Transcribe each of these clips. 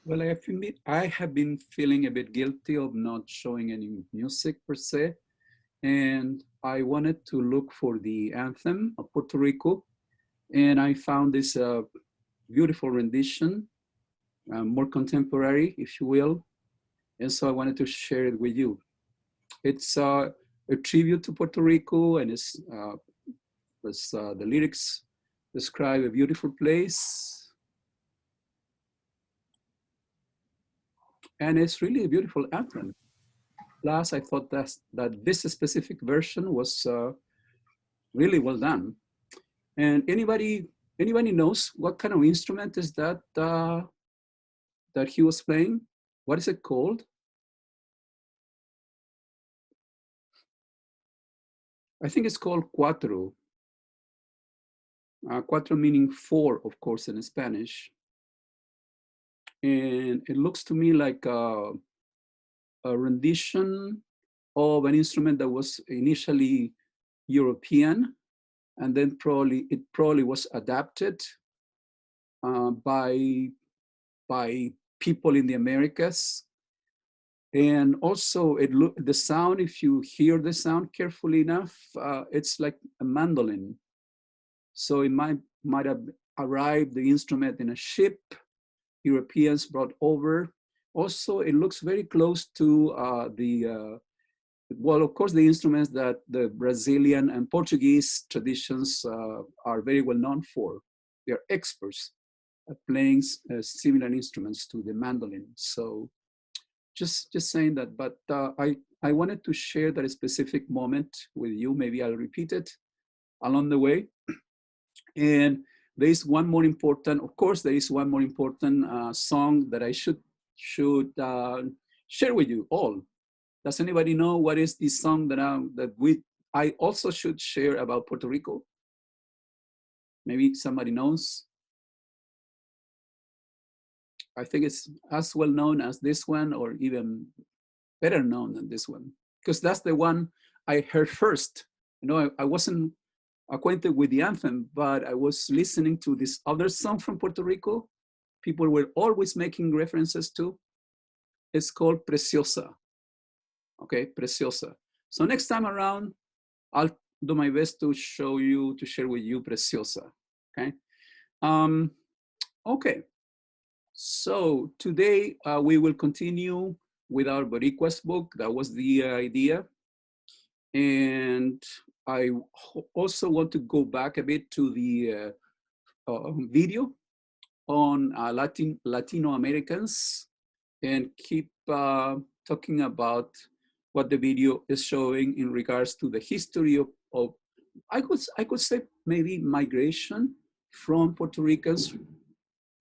Well, I have been feeling a bit guilty of not showing any music per se, and I wanted to look for the anthem of Puerto Rico, and I found this beautiful rendition, more contemporary, if you will, and so I wanted to share it with you. It's a tribute to Puerto Rico, and the lyrics describe a beautiful place, and it's really a beautiful anthem. Plus, I thought that this specific version was really well done. And anybody knows what kind of instrument is that that he was playing? What is it called? I think it's called cuatro. Cuatro meaning four, of course, in Spanish. And it looks to me like a rendition of an instrument that was initially European, and then it probably was adapted by people in the Americas. And also, the sound. If you hear the sound carefully enough, it's like a mandolin. So it might have arrived the instrument in a ship. Europeans brought over. Also, it looks very close to well, of course, the instruments that the Brazilian and Portuguese traditions are very well known for. They are experts at playing similar instruments to the mandolin. So just saying that, but I wanted to share that specific moment with you. Maybe I'll repeat it along the way. And there is one more important, of course, there is one more important song that I should share with you all. Does anybody know what is the song that I also should share about Puerto Rico? Maybe somebody knows. I think it's as well known as this one, or even better known than this one, because that's the one I heard first. You know, I wasn't acquainted with the anthem, but I was listening to this other song from Puerto Rico. People were always making references to. It's called Preciosa. Okay, Preciosa. So next time around, I'll do my best to share with you Preciosa. Okay. Okay. So today we will continue with our Boricuas book. That was the idea. And I also want to go back a bit to the video on Latino Americans and keep talking about what the video is showing in regards to the history of I could say maybe migration from Puerto Ricans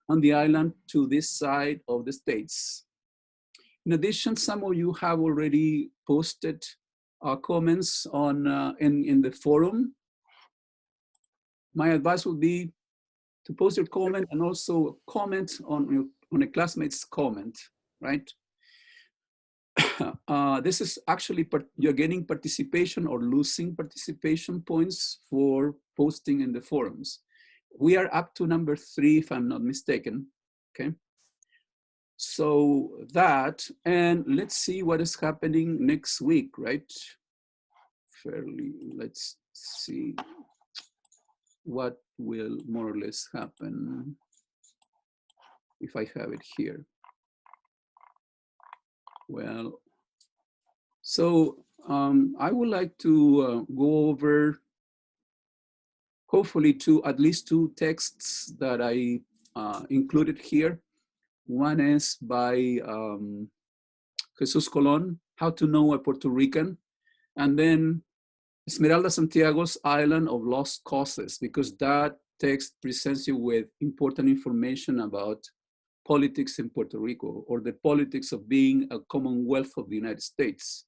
on the island to this side of the States. In addition, some of you have already posted comments on in the forum. My advice would be to post your comment and also comment on a classmate's comment, right? This is actually, you're getting participation or losing participation points for posting in the forums. We are up to number 3, if I'm not mistaken, okay? So that, and let's see what is happening next week, right? Let's see what will more or less happen if I have it here. Well, so I would like to go over hopefully at least two texts that I included here. One is by Jesus Colon, How to Know a Puerto Rican, and then Esmeralda Santiago's Island of Lost Causes, because that text presents you with important information about politics in Puerto Rico, or the politics of being a Commonwealth of the United States.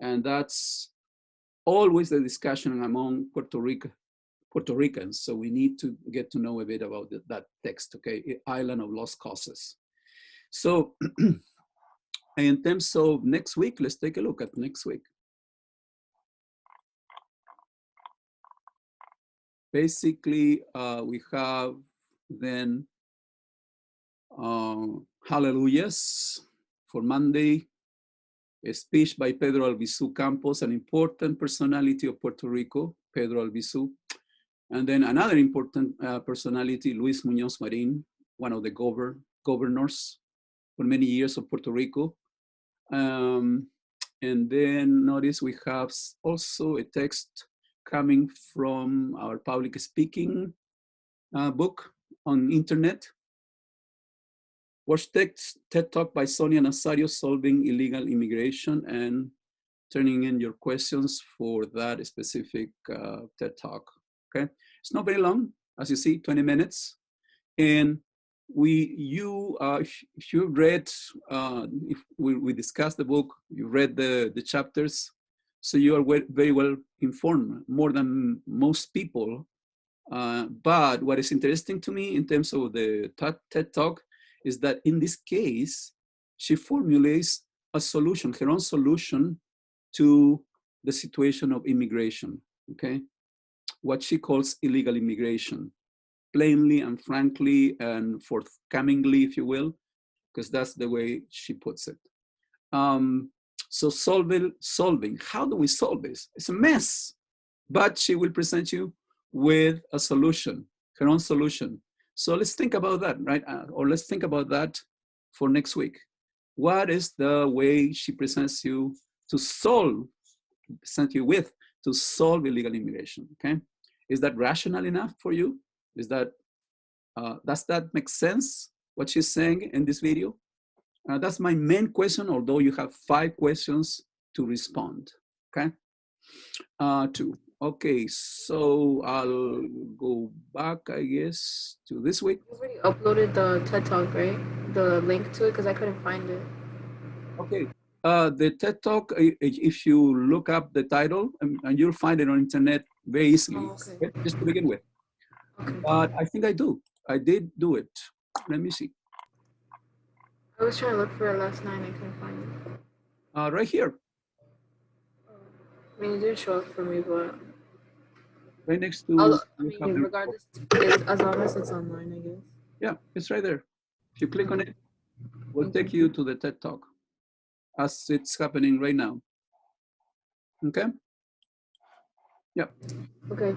And that's always the discussion among Puerto Ricans. So we need to get to know a bit about that text, okay? Island of Lost Causes. So in terms of next week, let's take a look at next week. Basically, we have then hallelujahs for Monday, a speech by Pedro Albizu Campos, an important personality of Puerto Rico, Pedro Albizu. And then another important personality, Luis Muñoz Marin, one of the governors for many years of Puerto Rico. And then notice we have also a text coming from our public speaking book on internet. Watch TED Talk by Sonia Nazario, Solving Illegal Immigration, and turning in your questions for that specific TED Talk, okay? It's not very long, as you see, 20 minutes. And if you've read, if we discussed the book, you read the chapters, so you are very well informed, more than most people. But what is interesting to me in terms of the TED Talk is that in this case, she formulates a solution, her own solution to the situation of immigration, okay? What she calls illegal immigration, plainly and frankly and forthcomingly, if you will, because that's the way she puts it. So solving, how do we solve this? It's a mess, but she will present you with a solution, her own solution. So let's think about that, right? Or let's think about that for next week. What is the way she presents you to solve, present you with to solve illegal immigration, okay? Is that rational enough for you? Is that, does that make sense, what she's saying in this video? That's my main question, although you have 5 questions to respond, okay? Okay, so I'll go back, I guess, to this week. You already uploaded the TED Talk, right? The link to it, because I couldn't find it. Okay, the TED Talk, if you look up the title, and you'll find it on internet very easily, okay, just to begin with. Okay. But I think I did do it. Let me see. I was trying to look for it last night and I couldn't find it. Right here. I mean, it didn't show up for me, but right next to. regardless, as long as it's online, I guess. Yeah, it's right there. If you click on it, we'll take you to the TED Talk as it's happening right now. Okay. Yeah. Okay.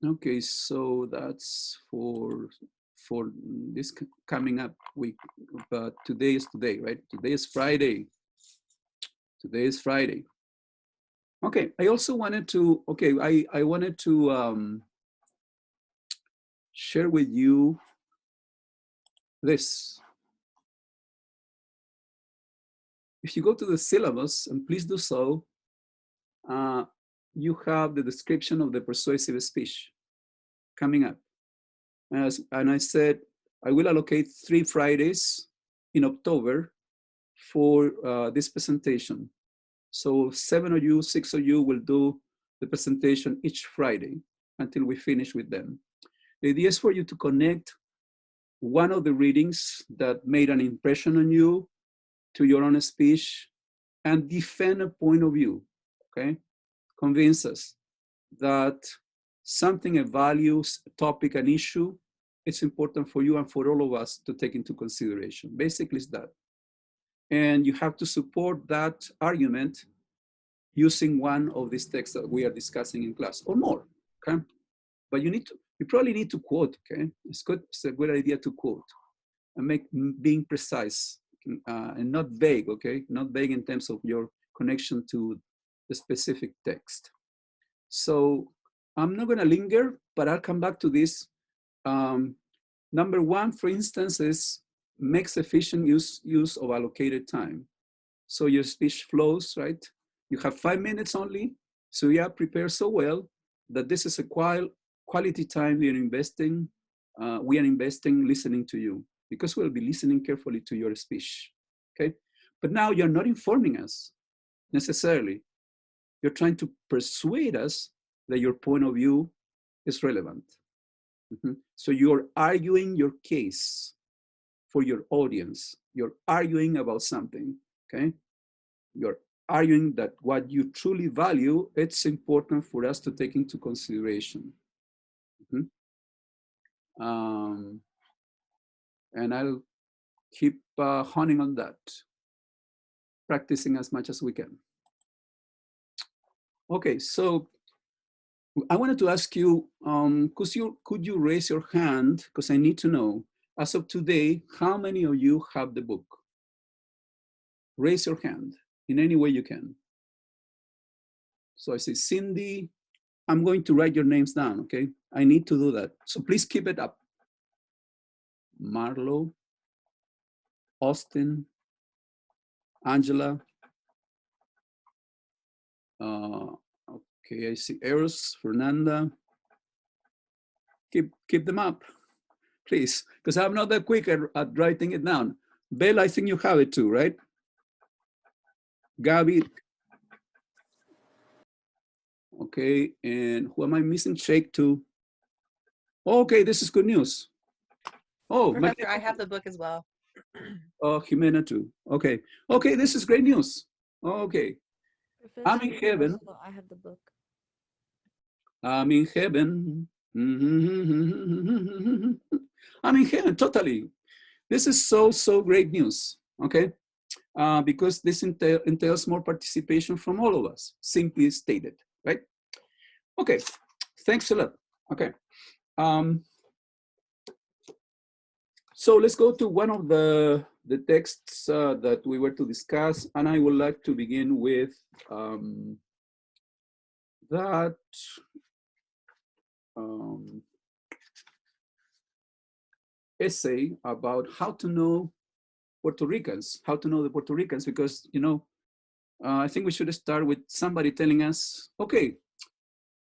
Okay, so that's for this coming up week, but today is today, right? Today is Friday. Today is Friday. Okay, I also wanted to, okay, I wanted to share with you this. If you go to the syllabus, and please do so, you have the description of the persuasive speech coming up. And I said, I will allocate 3 Fridays in October for this presentation. So 7 of you, 6 of you will do the presentation each Friday until we finish with them. The idea is for you to connect one of the readings that made an impression on you to your own speech and defend a point of view, okay? Convince us that something, a value, a topic, an issue, it's important for you and for all of us to take into consideration. Basically, it's that. And you have to support that argument using one of these texts that we are discussing in class or more, okay? But you probably need to quote, okay? It's a good idea to quote and being precise and not vague, okay? Not vague in terms of your connection to the specific text. So I'm not gonna linger, but I'll come back to this. Number 1, for instance, is makes efficient use of allocated time. So your speech flows, right? You have 5 minutes only. So you are prepared so well that this is a quality time we are investing listening to you, because we'll be listening carefully to your speech, okay? But now you're not informing us necessarily. You're trying to persuade us that your point of view is relevant. So you're arguing your case for your audience. You're arguing about something, okay? You're arguing that what you truly value, it's important for us to take into consideration. And I'll keep honing on that, practicing as much as we can. Okay, so I wanted to ask you, could you raise your hand, because I need to know, as of today, how many of you have the book? Raise your hand in any way you can. So I say, Cindy, I'm going to write your names down, okay? I need to do that. So please keep it up. Marlo, Austin, Angela. Okay, I see Eros, Fernanda. Keep them up, please, because I'm not that quick at writing it down. Belle, I think you have it too, right? Gabby. Okay, and who am I missing? Shake too. Okay, this is good news. Oh, Professor, I have the book as well. Jimena too. Okay, okay, this is great news. Okay, I'm in heaven. I have the book. I'm in heaven. I'm in heaven, totally. This is so great news, okay? Because this entails more participation from all of us, simply stated, right? Okay, thanks a lot. Okay. So let's go to one of the texts that we were to discuss, and I would like to begin with that essay about how to know Puerto Ricans, how to know the Puerto Ricans, because, you know, I think we should start with somebody telling us, okay,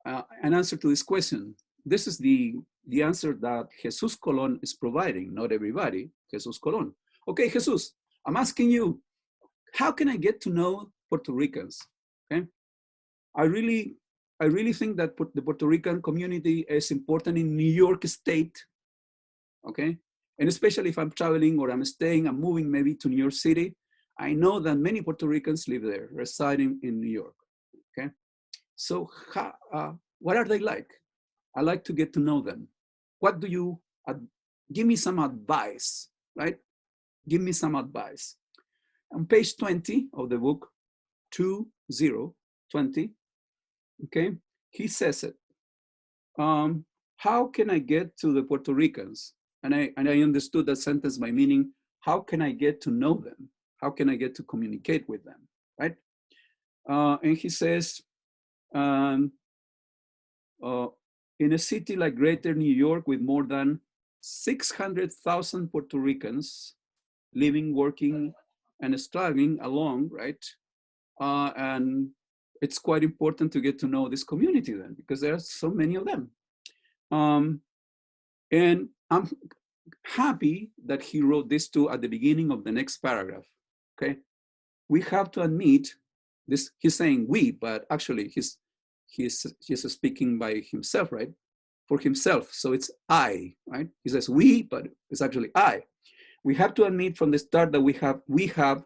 an answer to this question. This is the answer that Jesus Colon is providing, not everybody, Jesus Colon. Okay, Jesus, I'm asking you, how can I get to know Puerto Ricans? Okay, I really think that the Puerto Rican community is important in New York State, okay? And especially if I'm traveling or I'm staying, I'm moving maybe to New York City, I know that many Puerto Ricans live there, residing in New York, okay? So what are they like? I like to get to know them. What do you, give me some advice, right? Give me some advice. On page 20 of the book, 20, okay, he says it. How can I get to the Puerto Ricans? And I understood that sentence by meaning, how can I get to know them? How can I get to communicate with them, right? And he says, in a city like Greater New York with more than 600,000 Puerto Ricans living, working, and struggling along, right? And it's quite important to get to know this community then, because there are so many of them. And I'm happy that he wrote this too at the beginning of the next paragraph, okay? We have to admit, this, he's saying we, but actually he's speaking by himself, right? For himself, so it's I, right? He says we, but it's actually I. We have to admit from the start that we have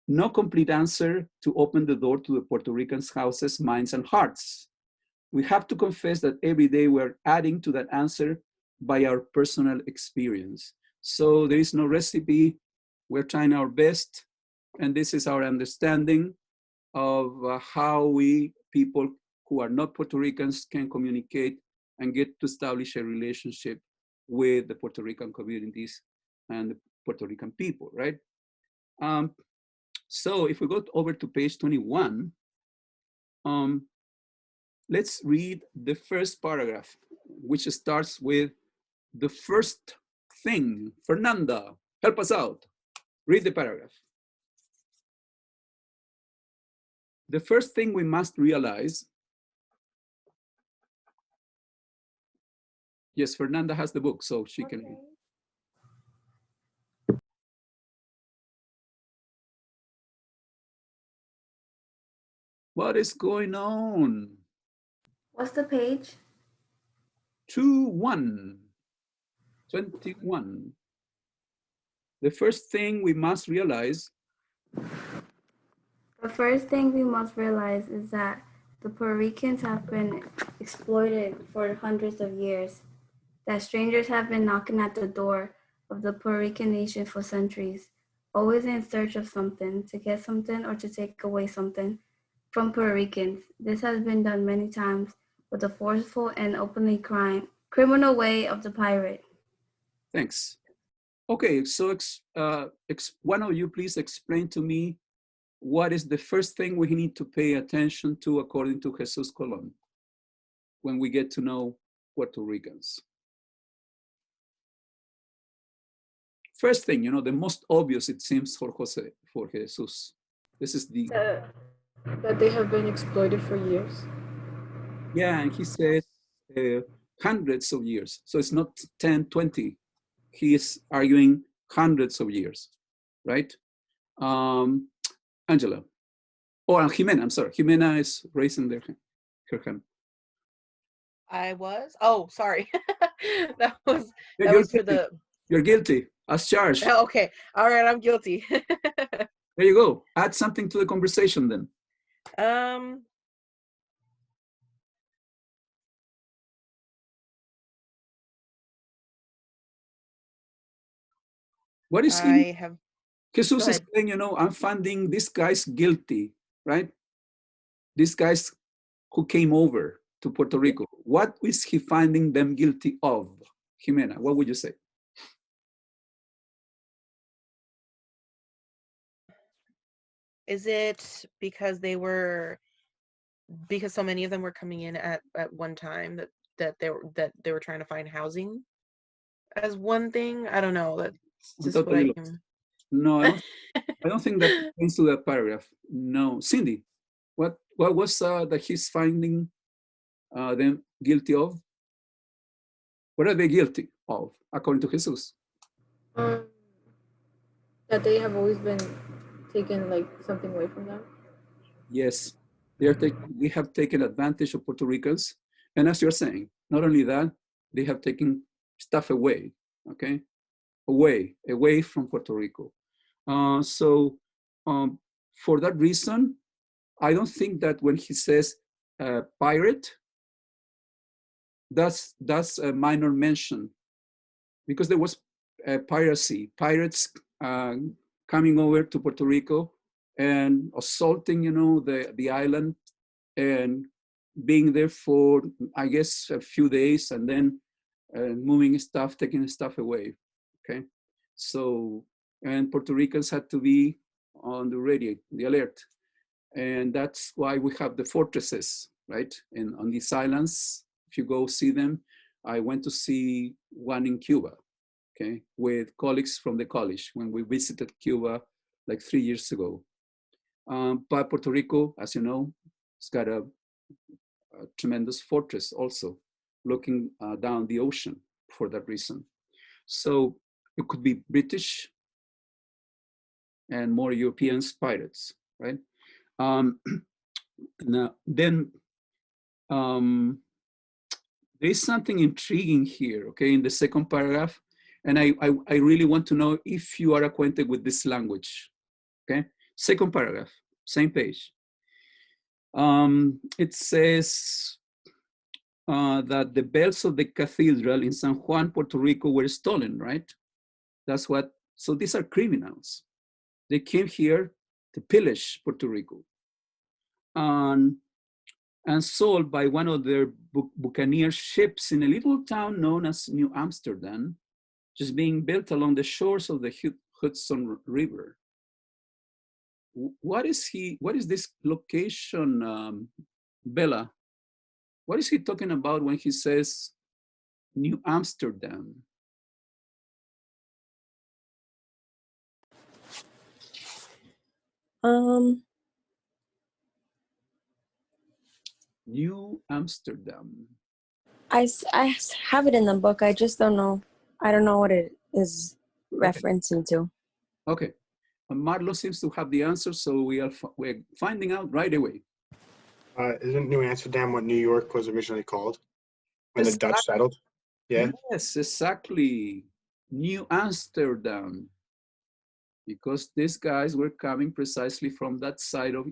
no complete answer to open the door to the Puerto Ricans' houses, minds, and hearts. We have to confess that every day we're adding to that answer by our personal experience. So there is no recipe. We're trying our best. And this is our understanding of how we, people who are not Puerto Ricans, can communicate and get to establish a relationship with the Puerto Rican communities and the Puerto Rican people, right? So if we go over to page 21, let's read the first paragraph, which starts with the first thing. Fernanda, help us out. Read the paragraph. The first thing we must realize. Yes, Fernanda has the book, so she can read. What is going on? What's the page? 21. The first thing we must realize. The first thing we must realize is that the Puerto Ricans have been exploited for hundreds of years, that strangers have been knocking at the door of the Puerto Rican nation for centuries, always in search of something, to get something or to take away something from Puerto Ricans. This has been done many times with the forceful and openly criminal way of the pirate. Thanks. Okay, so one of you please explain to me what is the first thing we need to pay attention to according to Jesus Colon when we get to know Puerto Ricans. First thing, you know, the most obvious it seems for Jesus. This is the, That they have been exploited for years. yeah, and he says hundreds of years. So it's not 10, 20. He is arguing hundreds of years, right? Angela. Oh, and Jimena, I'm sorry. Jimena is raising her hand. I was. Oh, sorry. that was Yeah, that you're was for guilty. the. You're guilty as charged. Oh, okay. All right. I'm guilty. There you go. Add something to the conversation then. um. What is he? I have. Go Jesus is ahead. saying, you know, I'm finding this guy's guilty, right? These guys who came over to Puerto Rico. What is he finding them guilty of? Jimena, what would you say? Is it because so many of them were coming in at one time that they were trying to find housing as one thing? I don't know. That's I'm just what totally I lost. can. No, I don't think that pertains to that paragraph. No. Cindy, what was that he's finding them guilty of? What are they guilty of, according to Jesus? Um, that they have always been taken like something away from them. Yes, they have taken advantage of Puerto Ricans. And as you're saying, not only that, they have taken stuff away, okay? Away from Puerto Rico. So for that reason, I don't think that when he says pirate, that's a minor mention because there was piracy, pirates coming over to Puerto Rico and assaulting, you know, the island and being there for, I guess, a few days and then moving stuff, taking stuff away. Okay, so and Puerto Ricans had to be on the ready, the alert, and that's why we have the fortresses, right? And on these islands, if you go see them, I went to see one in Cuba, okay, with colleagues from the college when we visited Cuba like 3 years ago. But Puerto Rico, as you know, it's got a tremendous fortress also, looking down the ocean for that reason. So it could be British and more Europeans pirates, right? Now, then there is something intriguing here, okay, in the second paragraph. And I really want to know if you are acquainted with this language, okay? Second paragraph, same page. It says that the bells of the cathedral in San Juan, Puerto Rico were stolen, right? That's what, so these are criminals. They came here to pillage Puerto Rico. And sold by one of their buccaneer ships in a little town known as New Amsterdam, just being built along the shores of the Hudson River. What is this location, Bella? What is he talking about when he says New Amsterdam? Um, New Amsterdam. I have it in the book. I just don't know. I don't know what it is Okay. referencing to. Okay. Marlo seems to have the answer, so we're finding out right away. Isn't New Amsterdam what New York was originally called when the Dutch settled? Yeah. Yes, exactly. New Amsterdam. Because these guys were coming precisely from that side of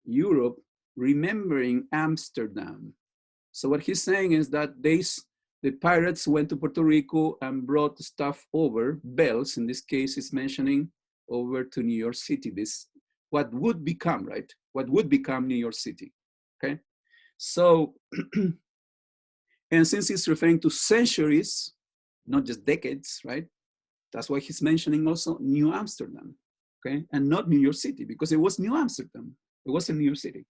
Europe, remembering Amsterdam. So what he's saying is that the pirates went to Puerto Rico and brought stuff over, bells in this case is mentioning, over to New York City. This, what would become, right? What would become New York City, okay? So, and since he's referring to centuries, not just decades, right? That's why he's mentioning also New Amsterdam, okay? And not New York City, because it was New Amsterdam. It wasn't New York City.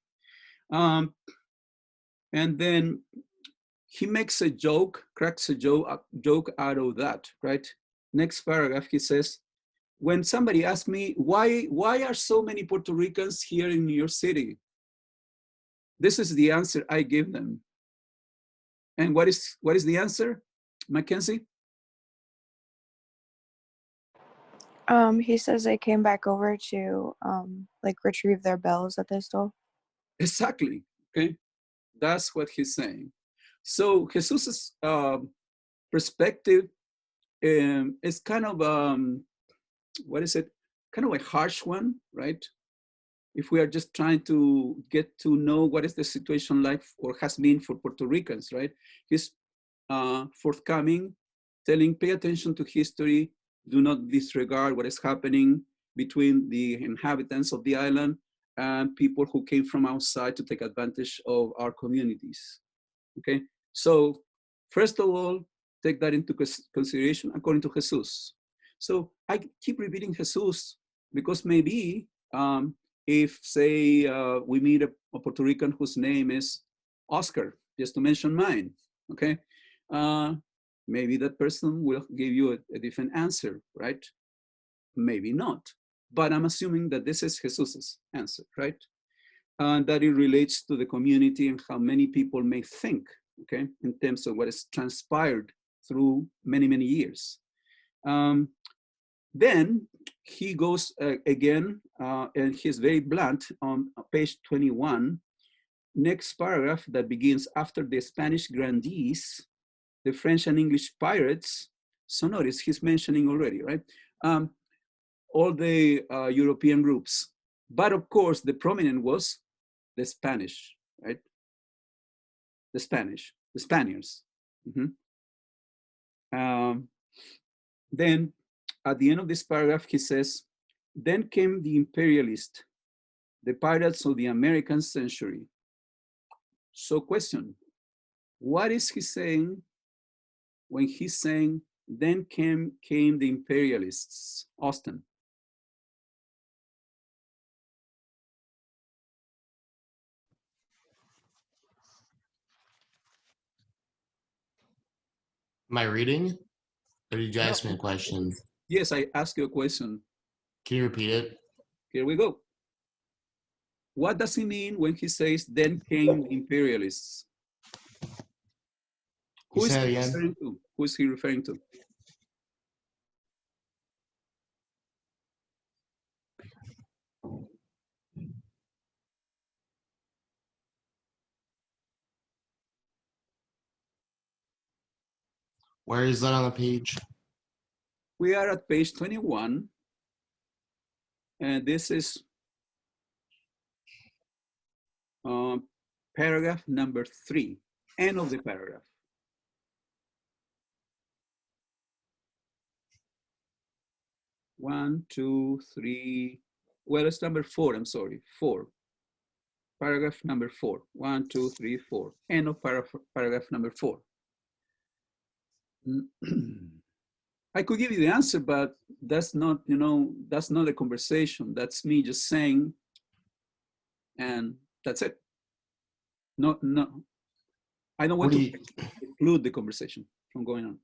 And then he makes a joke, cracks a joke out of that, right? Next paragraph, he says, when somebody asks me, why are so many Puerto Ricans here in New York City? This is the answer I give them. And what is the answer, Mackenzie? He says they came back over to like retrieve their bells that they stole. Exactly, okay? That's what he's saying. So Jesus's perspective is kind of, what is it? Kind of a harsh one, right? If we are just trying to get to know what is the situation like or has been for Puerto Ricans, right? He's forthcoming, telling, pay attention to history, do not disregard what is happening between the inhabitants of the island and people who came from outside to take advantage of our communities, okay? So first of all, take that into consideration according to Jesus. So I keep repeating Jesus because maybe if, say, we meet a Puerto Rican whose name is Oscar, just to mention mine, okay? Maybe that person will give you a different answer, right? Maybe not. But I'm assuming that this is Jesus's answer, right? And that it relates to the community and how many people may think, okay, in terms of what has transpired through many, many years. Then he goes again, and he's very blunt on page 21, next paragraph that begins, after the Spanish grandees, the French and English pirates. So notice he's mentioning already, right? All the European groups. But of course, the prominent was the Spanish, right? The Spaniards. Then at the end of this paragraph, he says, then came the imperialists, the pirates of the American century. So question, what is he saying when he's saying, then came the imperialists? Austin. Am I reading? Or did you No. ask me a question? Yes, I asked you a question. Can you repeat it? Here we go. What does he mean when he says, then came the imperialists? Who is he referring to? Who is he referring to? Where is that on the page? We are at page 21, and this is paragraph number 3, end of the paragraph. One, two, three. Well, it's number 4, I'm sorry, 4. Paragraph number 4. 1, 2, 3, 4. End of paragraph number 4. I could give you the answer, but that's not, that's not a conversation. That's me just saying, and that's it. No, I don't want to include the conversation from going on.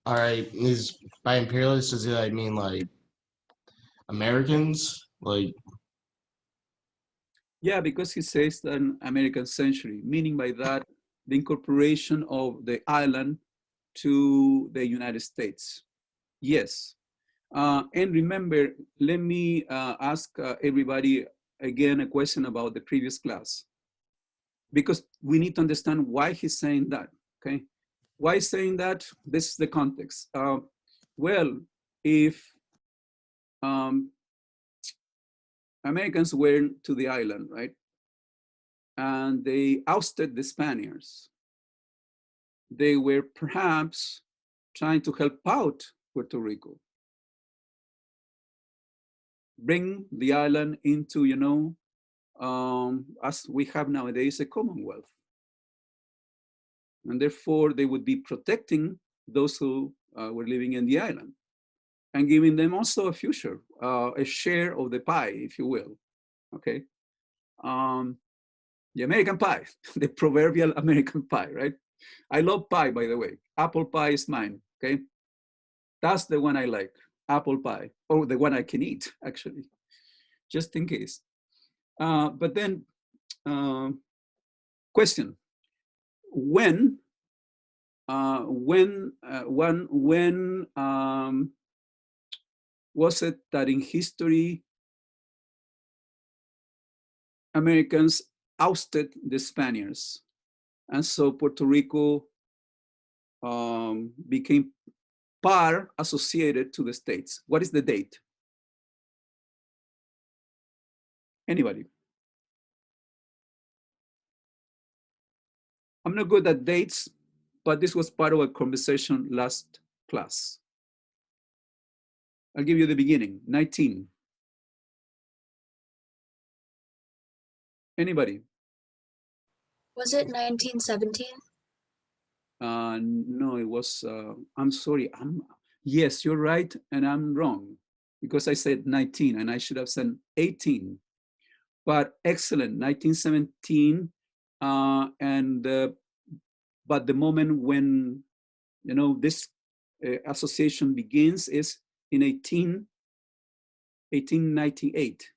All right, is by imperialists, does it I mean like Americans? Like, yeah, because he says an American century, meaning by that the incorporation of the island to the United States. Yes. And remember, let me ask everybody again a question about the previous class, because we need to understand why he's saying that, okay? Why he's saying that? This is the context. Well, if Americans went to the island, right? And they ousted the Spaniards. they were perhaps trying to help out Puerto Rico, bring the island into, as we have nowadays, a commonwealth. And therefore, they would be protecting those who were living in the island and giving them also a future, a share of the pie, if you will, okay? The American pie, the proverbial American pie, right? I love pie, by the way. Apple pie is mine, okay? That's the one I like, apple pie, or the one I can eat, actually, just in case. But then, question: when was it that in history Americans ousted the Spaniards, and so Puerto Rico became associated to the states? What is the date? Anybody? I'm not good at dates, but this was part of a conversation last class. I'll give you the beginning, 19. Anybody? Was it 1917? No, it was, I'm sorry. Yes, you're right, and I'm wrong because I said 19 and I should have said 18. But excellent, 1917. But the moment when, this association begins is in 1898.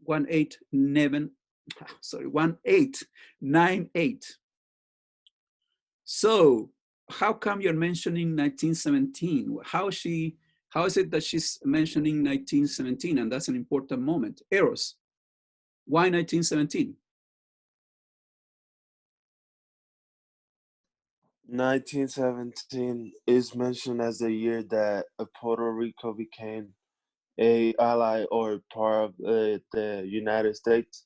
1898. So how come you're mentioning 1917? How is it that she's mentioning 1917? And that's an important moment. Eros, why 1917? 1917 is mentioned as the year that Puerto Rico became a ally or part of the United States,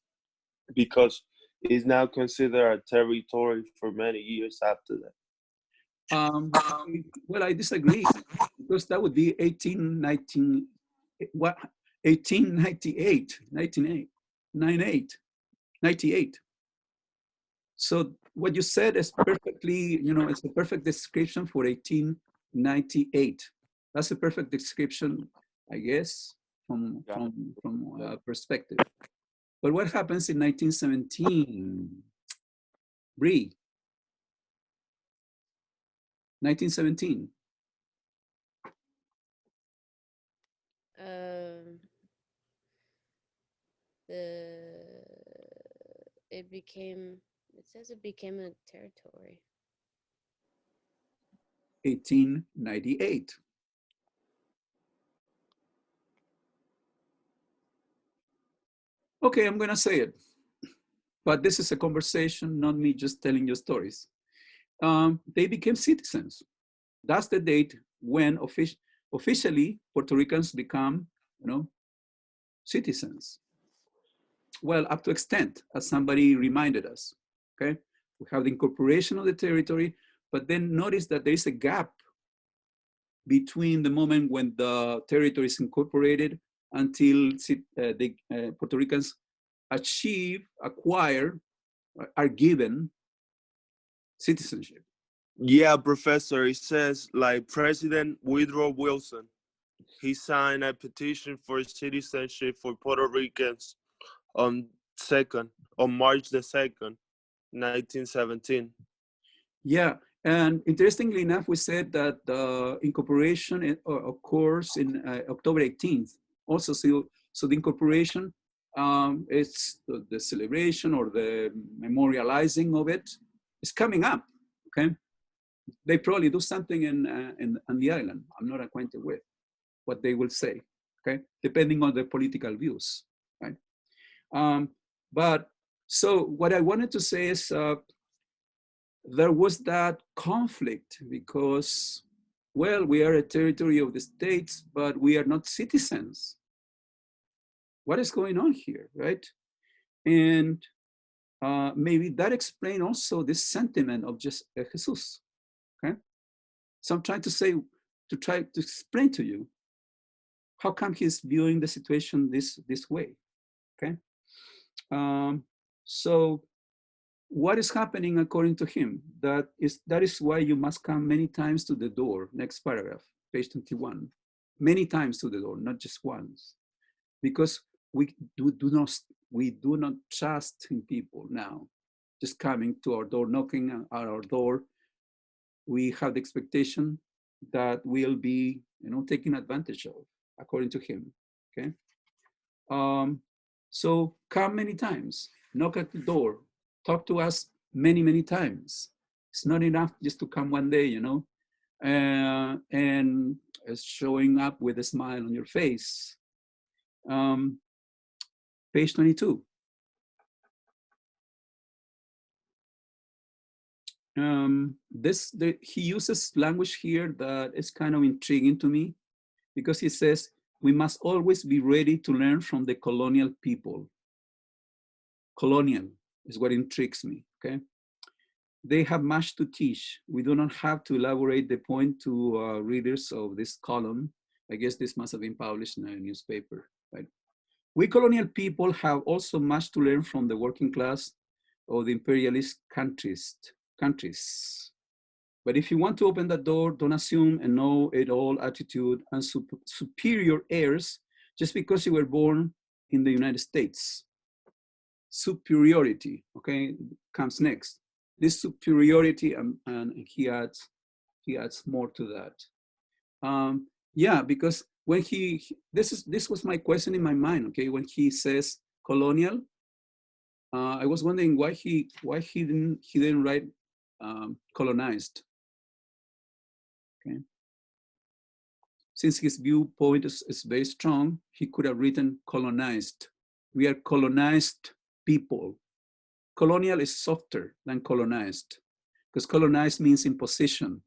because it's now considered a territory for many years after that. Well, I disagree, because that would be 98. So what you said is perfectly, it's a perfect description for 1898. That's a perfect description, I guess, from perspective. But what happens in 1917? Bree, 1917. It says it became a territory. 1898. Okay, I'm gonna say it. But this is a conversation, not me just telling you stories. They became citizens. That's the date when officially Puerto Ricans become, citizens. Well, up to extent, as somebody reminded us, okay? We have the incorporation of the territory, but then notice that there is a gap between the moment when the territory is incorporated until the Puerto Ricans acquire, are given citizenship. Yeah, Professor, it says like President Woodrow Wilson, he signed a petition for citizenship for Puerto Ricans on March the 2nd, 1917. Yeah, and interestingly enough, we said that the incorporation occurs in October 18th. Also, so the incorporation, it's the celebration or the memorializing of it is coming up, okay? They probably do something on the island. I'm not acquainted with what they will say, okay? Depending on their political views, right? But so what I wanted to say is there was that conflict because, well, we are a territory of the states, but we are not citizens. What is going on here, right? And maybe that explains also this sentiment of just Jesus. Okay, so I'm trying to say, to try to explain to you how come he's viewing the situation this way. Okay, so what is happening according to him? That is why you must come many times to the door. Next paragraph, page 21. Many times to the door, not just once, because we do not trust in people now. Just coming to our door, knocking at our door, we have the expectation that we'll be, taken advantage of, according to him. Okay. So come many times, knock at the door, talk to us many, many times. It's not enough just to come one day, and showing up with a smile on your face. Page 22. He uses language here that is kind of intriguing to me, because he says, we must always be ready to learn from the colonial people. Colonial is what intrigues me, okay? They have much to teach. We do not have to elaborate the point to readers of this column. I guess this must have been published in a newspaper, right? We colonial people have also much to learn from the working class of the imperialist countries. But if you want to open that door, don't assume a know-it-all attitude and superior airs just because you were born in the United States. Superiority, okay, comes next. This superiority, and he adds more to that. Yeah, because when this was my question in my mind, okay, when he says colonial, I was wondering why he didn't write colonized. Okay. Since his viewpoint is very strong, he could have written colonized. We are colonized people. Colonial is softer than colonized, because colonized means imposition.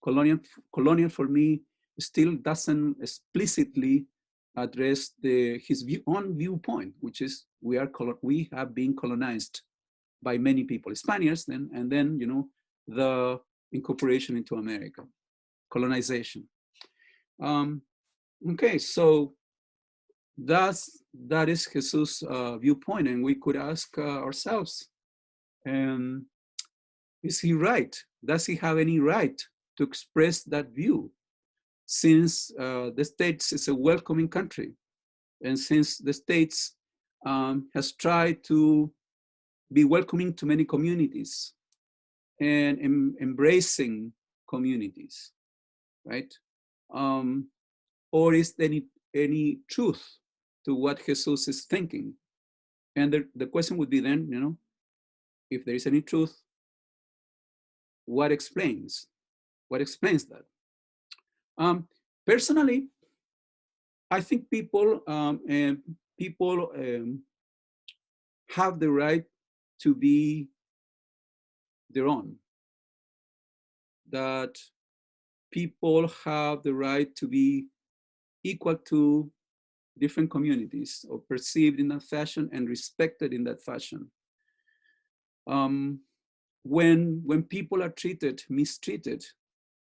Colonial for me still doesn't explicitly address his own viewpoint, which is we have been colonized by many people, Spaniards, and then the incorporation into America, colonization. Okay, so that is Jesus' viewpoint, and we could ask ourselves, is he right? Does he have any right to express that view? Since the States is a welcoming country, and since the States has tried to be welcoming to many communities and embracing communities, right? Or is there any truth to what Jesus is thinking? And the question would be then, if there is any truth, what explains that? Personally, I think people have the right to be their own. That people have the right to be equal to different communities, or perceived in that fashion and respected in that fashion. When people are mistreated,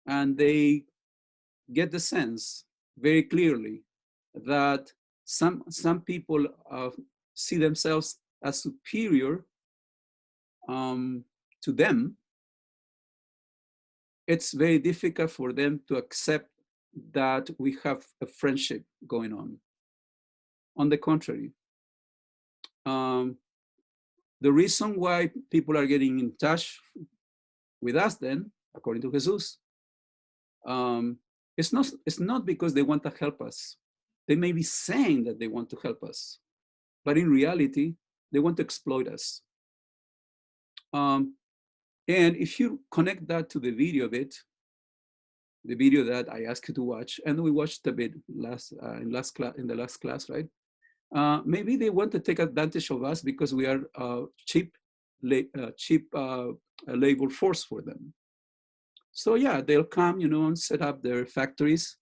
and they get the sense very clearly that some people see themselves as superior to them, it's very difficult for them to accept that we have a friendship going on. On the contrary, the reason why people are getting in touch with us then, according to Jesus, it's not because they want to help us. They may be saying that they want to help us, but in reality, they want to exploit us. And if you connect that to the video bit, the video that I asked you to watch, and we watched a bit in the last class, right? Maybe they want to take advantage of us because we are cheap labor force for them. So yeah, they'll come, and set up their factories,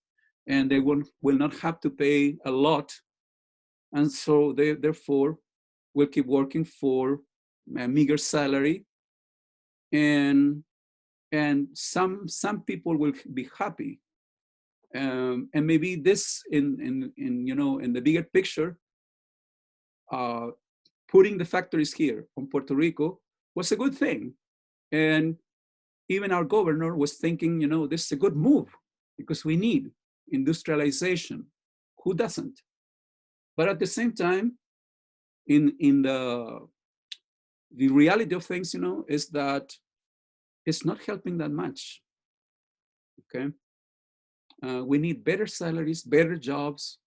and they will not have to pay a lot, and so they therefore will keep working for a meager salary, and some people will be happy. And maybe this in the bigger picture, putting the factories here on Puerto Rico was a good thing. And even our governor was thinking, this is a good move because we need industrialization. Who doesn't? But at the same time, in the reality of things, is that it's not helping that much. Okay, we need better salaries, better jobs.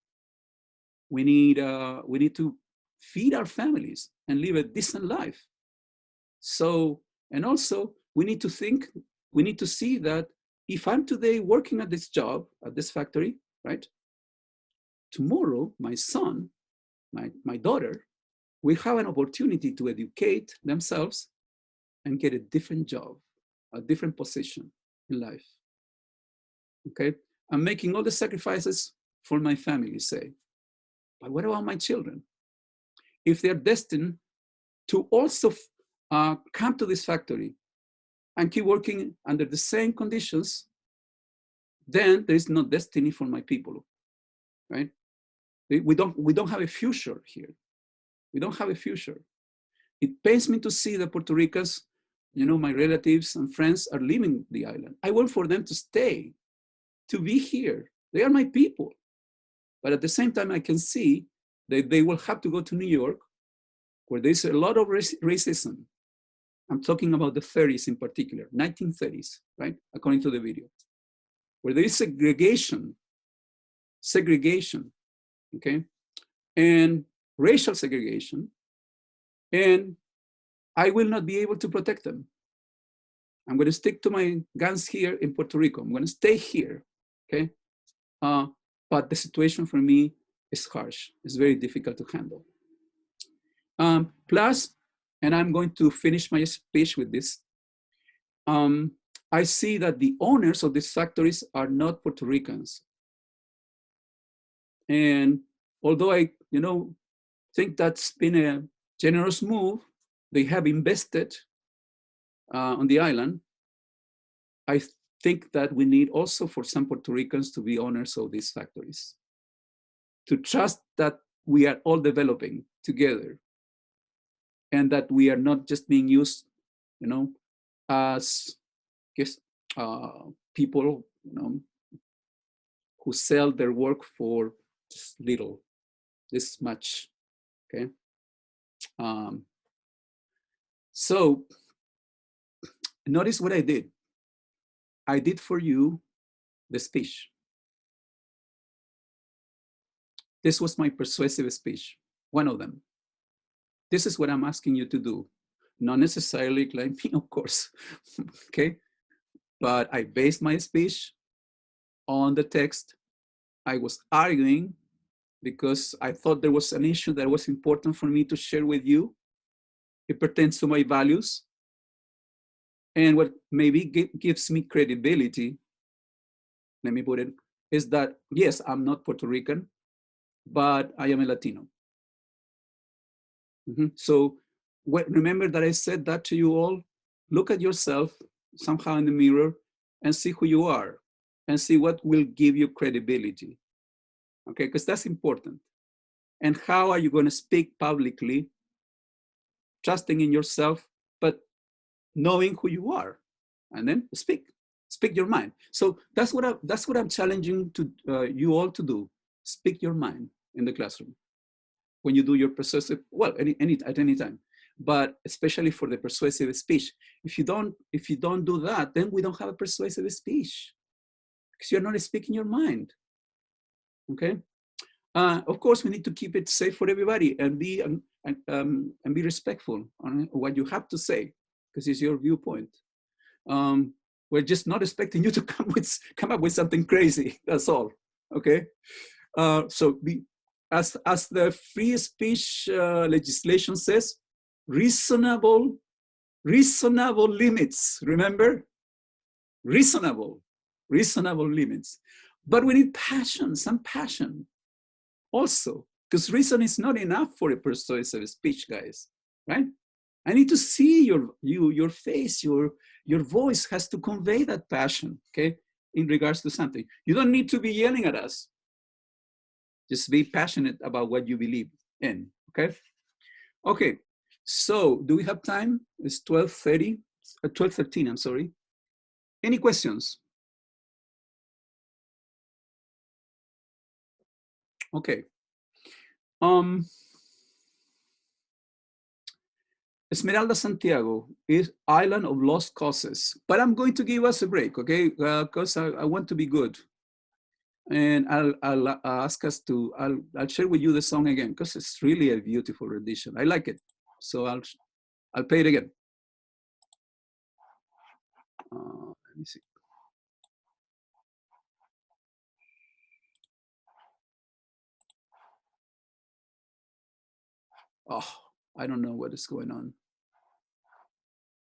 We need to feed our families and live a decent life. So, and also we need to see that if I'm today working at this job, at this factory, right? Tomorrow, my son, my daughter, will have an opportunity to educate themselves and get a different job, a different position in life. Okay? I'm making all the sacrifices for my family, say. But what about my children? If they're destined to also come to this factory and keep working under the same conditions, then there is no destiny for my people, right? We don't have a future here. We don't have a future. It pains me to see that Puerto Ricans, my relatives and friends are leaving the island. I want for them to stay, to be here. They are my people. But at the same time, I can see that they will have to go to New York, where there's a lot of racism. I'm talking about the 30s in particular, 1930s, right? According to the video, where there is segregation, okay? And racial segregation, and I will not be able to protect them. I'm going to stick to my guns here in Puerto Rico. I'm going to stay here, okay? But the situation for me is harsh. It's very difficult to handle. Plus, and I'm going to finish my speech with this, I see that the owners of these factories are not Puerto Ricans. And although I, think that's been a generous move, they have invested on the island. I think that we need also for some Puerto Ricans to be owners of these factories, to trust that we are all developing together and that we are not just being used, as people, who sell their work for just little, this much, okay? So notice what I did. I did for you the speech. This was my persuasive speech, one of them. This is what I'm asking you to do. Not necessarily like me, of course, okay? But I based my speech on the text. I was arguing because I thought there was an issue that was important for me to share with you. It pertains to my values. And what maybe gives me credibility, let me put it, is that, yes, I'm not Puerto Rican, but I am a Latino. So remember that I said that to you all. Look at yourself somehow in the mirror and see who you are and see what will give you credibility. Okay, because that's important. And how are you going to speak publicly, trusting in yourself, but knowing who you are, and then speak your mind. So that's what I'm challenging to you all to do. Speak your mind in the classroom when you do your persuasive, well, at any time, but especially for the persuasive speech. If you don't do that, then we don't have a persuasive speech because you're not speaking your mind. Okay. Of course, we need to keep it safe for everybody and be respectful on what you have to say because it's your viewpoint. We're just not expecting you to come up with something crazy. That's all. Okay. So as the free speech legislation says, reasonable limits. Remember, reasonable limits. But we need passion, some passion. Also, because reason is not enough for a persuasive speech, guys, right? I need to see your face, your voice has to convey that passion, okay, in regards to something. You don't need to be yelling at us. Just be passionate about what you believe in, okay? Okay, so do we have time? It's 12:30, 12:13, I'm sorry. Any questions? Okay. Esmeralda Santiago is Island of Lost Causes, but I'm going to give us a break, okay? Because I want to be good. And I'll ask us to, I'll share with you the song again because it's really a beautiful rendition. I like it. So I'll play it again. Let me see. Oh, I don't know what is going on.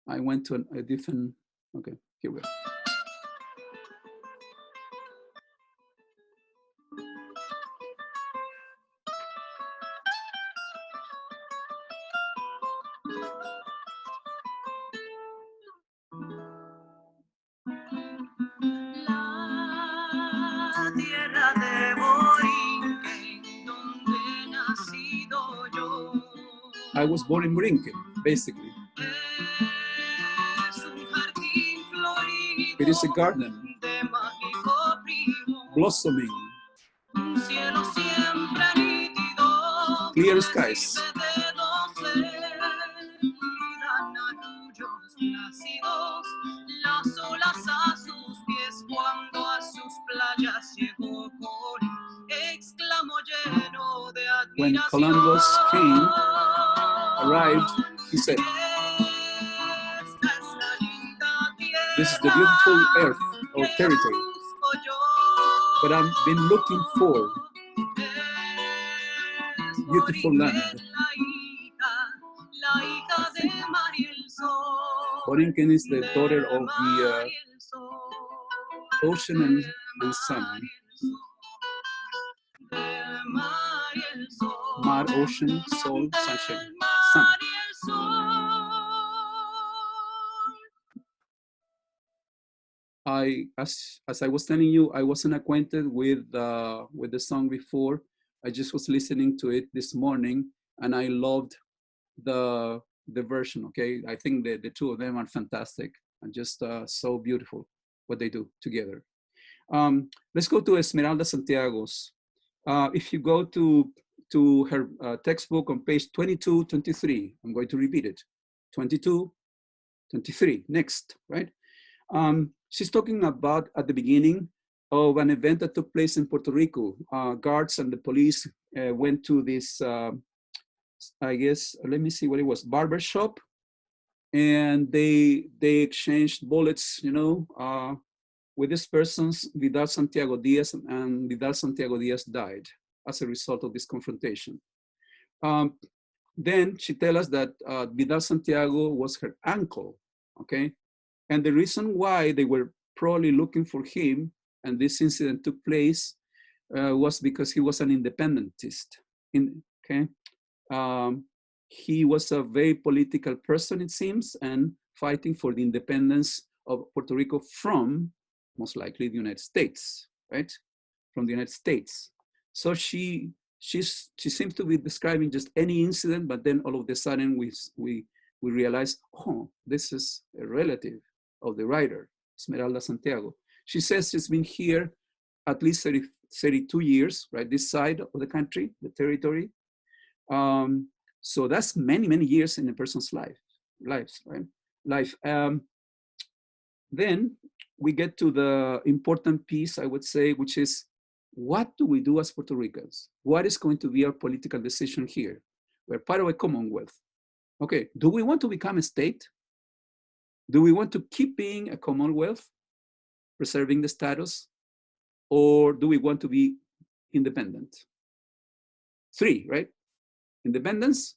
I went to a different, okay, here we go. La tierra de Borinquen, donde he nacido yo. I was born in Borinquen, basically. Es un jardín florido It is a garden, de mágico brillo. blossoming, Un cielo siempre nítido, clear skies. de dosel, dan arrullos plácidos, las olas a sus pies cuando a sus playas llegó Colón, exclamó lleno de admiración. When Columbus came, arrived, he said, "This is the beautiful earth or territory that I've been looking for, beautiful land." Borinquen is the daughter of the ocean and sun. Mar, ocean, sol, sunshine, sun. As I was telling you, I wasn't acquainted with the song before. I just was listening to it this morning, and I loved the version. Okay, I think the two of them are fantastic and just so beautiful what they do together. Let's go to Esmeralda Santiago's. If you go to her textbook on page 22, 23, I'm going to repeat it. 22, 23, next, right? She's talking about at the beginning of an event that took place in Puerto Rico. Guards and the police went to this, I guess, let me see what it was, barber shop, and they exchanged bullets, you know, with this person's Vidal Santiago Diaz, and Vidal Santiago Diaz died as a result of this confrontation. Then she tells us that Vidal Santiago was her uncle, okay? And the reason why they were probably looking for him and this incident took place was because he was an independentist, okay? He was a very political person, it seems, and fighting for the independence of Puerto Rico from, most likely, the United States, right? From the United States. So she seems to be describing just any incident, but then all of a sudden we realize, oh, this is a relative of the writer, Esmeralda Santiago. She says she's been here at least 32 years, right? This side of the country, the territory. So that's many, many years in a person's lives, right? Then we get to the important piece, I would say, which is, what do we do as Puerto Ricans? What is going to be our political decision here? We're part of a Commonwealth. Okay, do we want to become a state? Do we want to keep being a Commonwealth, preserving the status? Or do we want to be independent? Three, right? Independence,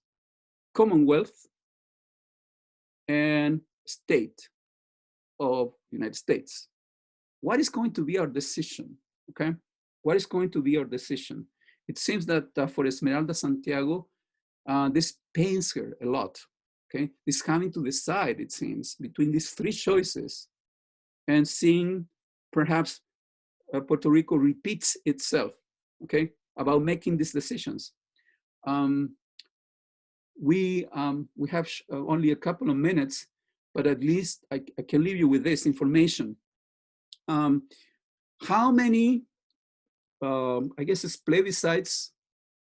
Commonwealth, and state of United States. What is going to be our decision, okay? What is going to be our decision? It seems that for Esmeralda Santiago, this pains her a lot, okay? Is having to decide, it seems, between these three choices and seeing perhaps Puerto Rico repeats itself, okay, about making these decisions. We have only a couple of minutes, but at least I can leave you with this information. How many, I guess it's plebiscites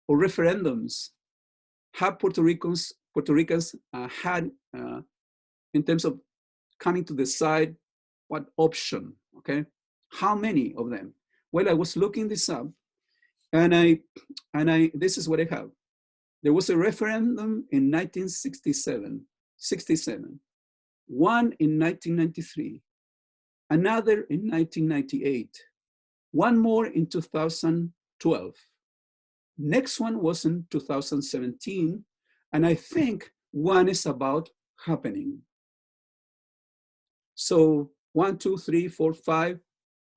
or referendums have Puerto Ricans had in terms of coming to decide what option, okay? How many of them? Well, I was looking this up, and this is what I have. There was a referendum in 1967, one in 1993, another in 1998, one more in 2012. Next one was in 2017, and I think one is about happening. So 1, 2, 3, 4, 5,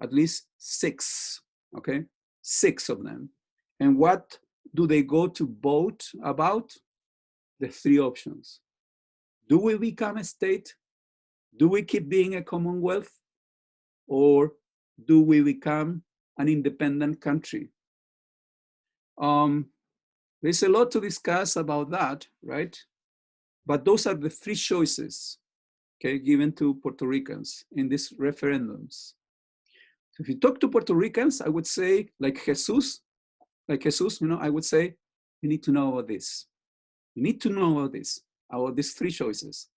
at least 6, okay? 6 of them. And what do they go to vote about? The 3 options. Do we become a state? Do we keep being a Commonwealth? Or do we become an independent country? There's a lot to discuss about that, right? But those are the 3 choices, okay, given to Puerto Ricans in these referendums. So if you talk to Puerto Ricans, I would say, like Jesus, you know, I would say, you need to know about this. You need to know about this, about these 3 choices,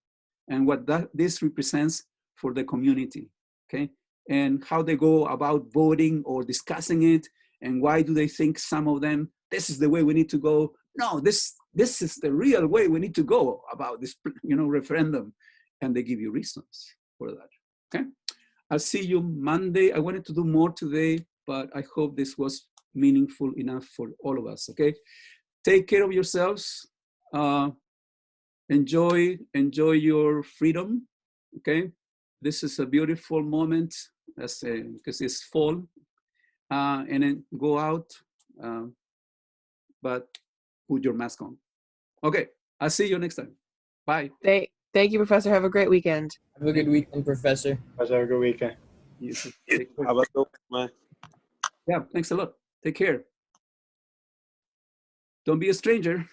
and what this represents for the community, okay? And how they go about voting or discussing it, and why do they think some of them, this is the way we need to go. No, this is the real way we need to go about this, you know, referendum. And they give you reasons for that, okay? I'll see you Monday. I wanted to do more today, but I hope this was meaningful enough for all of us, okay? Take care of yourselves. Enjoy your freedom, okay? This is a beautiful moment because it's fall, and then go out, but put your mask on. Okay, I'll see you next time. Bye. Thank you, Professor. Have a great weekend. Have a good weekend, Professor. Have a good weekend. You too. Take care. Have a good one. Yeah, thanks a lot. Take care. Don't be a stranger.